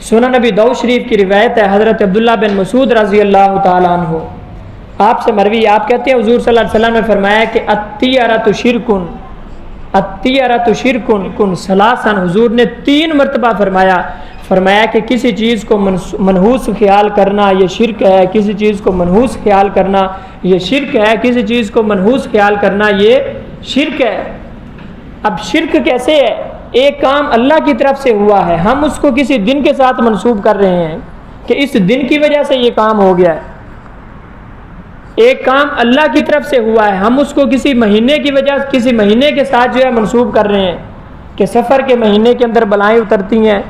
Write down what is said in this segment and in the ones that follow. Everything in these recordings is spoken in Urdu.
سنن نبی داؤد شریف کی روایت ہے، حضرت عبداللہ بن مسعود رضی اللہ تعالیٰ عنہ آپ سے مروی، آپ کہتے ہیں حضور صلی اللہ علیہ وسلم نے فرمایا کہ الطیرۃ شرکن، الطیرۃ شرکن کن ثلاثاً، حضور نے 3 مرتبہ فرمایا کہ کسی چیز کو منحوس خیال کرنا یہ شرک ہے، کسی چیز کو منحوس خیال کرنا یہ شرک ہے، کسی چیز کو منحوس خیال کرنا یہ شرک ہے۔ اب شرک کیسے ہے؟ ایک کام اللہ کی طرف سے ہوا ہے، ہم اس کو کسی دن کے ساتھ منسوب کر رہے ہیں کہ اس دن کی وجہ سے یہ کام ہو گیا ہے۔ ایک کام اللہ کی طرف سے ہوا ہے، ہم اس کو کسی مہینے کی وجہ کسی مہینے کے ساتھ جو ہے منسوب کر رہے ہیں کہ سفر کے مہینے کے اندر بلائیں اترتی ہیں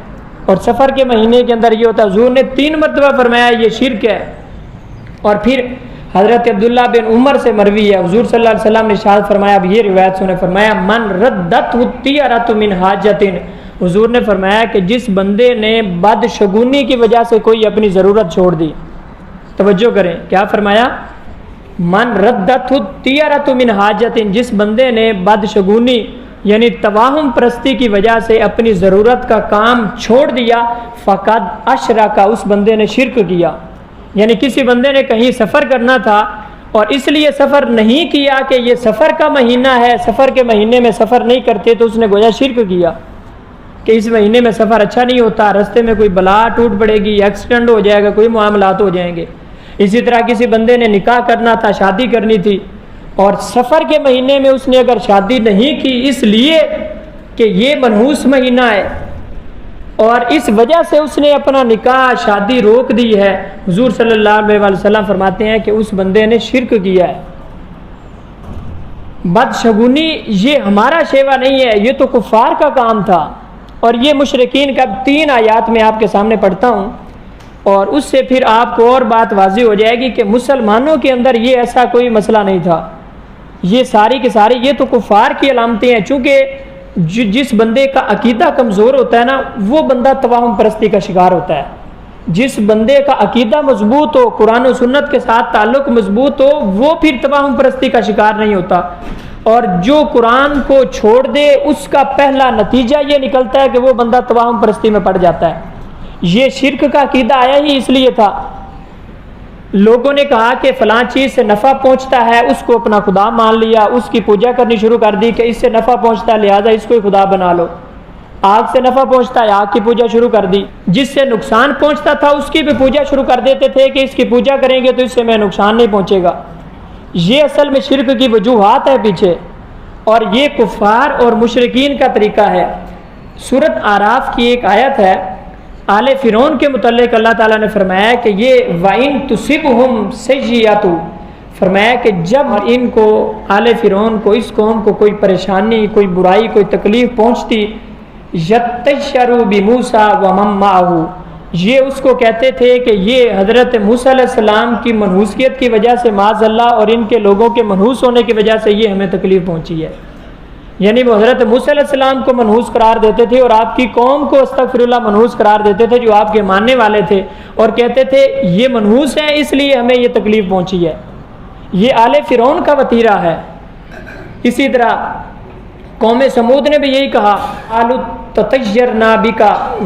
اور سفر کے مہینے کے اندر یہ ہوتا ہے۔ حضور نے 3 مرتبہ فرمایا یہ شرک ہے۔ اور پھر حضرت عبداللہ بن عمر سے مروی ہے، حضور صلی اللہ علیہ وسلم نے ارشاد فرمایا، اب یہ روایت سنے، فرمایا من ردت الطیرۃ من حاجۃ، حضور نے فرمایا کہ جس بندے نے بدشگونی کی وجہ سے کوئی اپنی ضرورت چھوڑ دی، توجہ کریں کیا فرمایا، من ردت الطیرۃ من حاجۃ، جس بندے نے بدشگونی یعنی توہم پرستی کی وجہ سے اپنی ضرورت کا کام چھوڑ دیا، فقد اشرک، اس بندے نے شرک کیا۔ یعنی کسی بندے نے کہیں سفر کرنا تھا اور اس لیے سفر نہیں کیا کہ یہ سفر کا مہینہ ہے، سفر کے مہینے میں سفر نہیں کرتے، تو اس نے گویا شرک کیا کہ اس مہینے میں سفر اچھا نہیں ہوتا، رستے میں کوئی بلا ٹوٹ پڑے گی، ایکسیڈنٹ ہو جائے گا، کوئی معاملات ہو جائیں گے۔ اسی طرح کسی بندے نے نکاح کرنا تھا، شادی کرنی تھی، اور سفر کے مہینے میں اس نے اگر شادی نہیں کی اس لیے کہ یہ منحوس مہینہ ہے اور اس وجہ سے اس نے اپنا نکاح شادی روک دی ہے، حضور صلی اللہ علیہ وسلم فرماتے ہیں کہ اس بندے نے شرک کیا ہے۔ بدشگونی یہ ہمارا شیوا نہیں ہے، یہ تو کفار کا کام تھا، اور یہ مشرکین کا 3 آیات میں آپ کے سامنے پڑھتا ہوں، اور اس سے پھر آپ کو اور بات واضح ہو جائے گی کہ مسلمانوں کے اندر یہ ایسا کوئی مسئلہ نہیں تھا۔ یہ ساری کی ساری یہ تو کفار کی علامتیں ہیں، چونکہ جس بندے کا عقیدہ کمزور ہوتا ہے نا، وہ بندہ توہم پرستی کا شکار ہوتا ہے۔ جس بندے کا عقیدہ مضبوط ہو، قرآن و سنت کے ساتھ تعلق مضبوط ہو، وہ پھر توہم پرستی کا شکار نہیں ہوتا، اور جو قرآن کو چھوڑ دے اس کا پہلا نتیجہ یہ نکلتا ہے کہ وہ بندہ توہم پرستی میں پڑ جاتا ہے۔ یہ شرک کا عقیدہ آیا ہی اس لیے تھا، لوگوں نے کہا کہ فلاں چیز سے نفع پہنچتا ہے، اس کو اپنا خدا مان لیا، اس کی پوجا کرنی شروع کر دی کہ اس سے نفع پہنچتا ہے لہذا اس کو ہی خدا بنا لو۔ آگ سے نفع پہنچتا ہے، آگ کی پوجا شروع کر دی۔ جس سے نقصان پہنچتا تھا اس کی بھی پوجا شروع کر دیتے تھے کہ اس کی پوجا کریں گے تو اس سے میں نقصان نہیں پہنچے گا۔ یہ اصل میں شرک کی وجوہات ہے پیچھے، اور یہ کفار اور مشرکین کا طریقہ ہے۔ سورۃ اعراف کی ایک آیت ہے، آل فرعون کے متعلق اللہ تعالیٰ نے فرمایا کہ یہ وَإِن تُصِبْهُمْ سَيِّئَةٌ، فرمایا کہ جب ان کو آل فرعون کو، اس قوم کو کوئی پریشانی، کوئی برائی، کوئی تکلیف پہنچتی، یَطَّیَّرُوا بِمُوسَىٰ وَمَن مَّعَهُ، یہ اس کو کہتے تھے کہ یہ حضرت موسیٰ علیہ السلام کی منحوسیت کی وجہ سے معاذ اللہ اور ان کے لوگوں کے منحوس ہونے کی وجہ سے یہ ہمیں تکلیف پہنچی ہے۔ یعنی وہ حضرت موسیٰ علیہ السلام کو منحوس قرار دیتے تھے اور آپ کی قوم کو استغفر اللہ منحوس قرار دیتے تھے جو آپ کے ماننے والے تھے، اور کہتے تھے یہ منحوس ہیں اس لیے ہمیں یہ تکلیف پہنچی ہے۔ یہ آل فرعون کا وتیرہ ہے۔ اسی طرح قوم سمود نے بھی یہی کہا، قالوا تطیرنا بک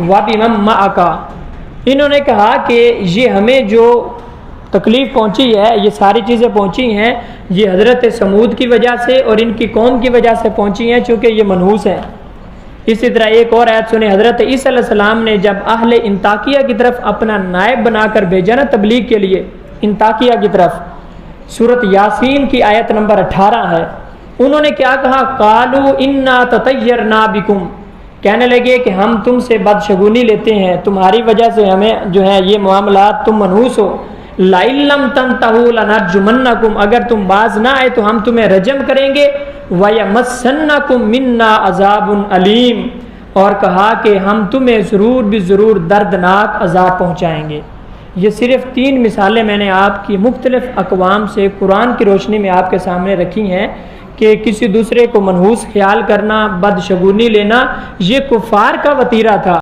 وبمن معک، انہوں نے کہا کہ یہ ہمیں جو تکلیف پہنچی ہے، یہ ساری چیزیں پہنچی ہیں، یہ حضرت سمود کی وجہ سے اور ان کی قوم کی وجہ سے پہنچی ہیں چونکہ یہ منحوس ہیں۔ اسی طرح ایک اور آیت سنیں، حضرت عیسیٰ علیہ السلام نے جب اہل انطاکیہ کی طرف اپنا نائب بنا کر بھیجا نا تبلیغ کے لیے انطاکیہ کی طرف، سورۃ یاسین کی آیت نمبر 18 ہے، انہوں نے کیا کہا، قالوا انا تطیرنا بکم، کہنے لگے کہ ہم تم سے بدشگونی لیتے ہیں، تمہاری وجہ سے ہمیں جو ہے یہ معاملات، تم منحوس ہو، لَئِن لَّمْ تَنْتَهُوا لَنَرْجُمَنَّكُمْ، اگر تم باز نہ آئے تو ہم تمہیں رجم کریں گے، وَيَمَسَّنَّكُمْ مِنَّا عَذَابٌ عَلِيمٌ، اور کہا کہ ہم تمہیں ضرور بھی ضرور دردناک عذاب پہنچائیں گے۔ یہ صرف 3 مثالیں میں نے آپ کی مختلف اقوام سے قرآن کی روشنی میں آپ کے سامنے رکھی ہیں کہ کسی دوسرے کو منحوس خیال کرنا، بدشگونی لینا، یہ کفار کا وتیرہ تھا۔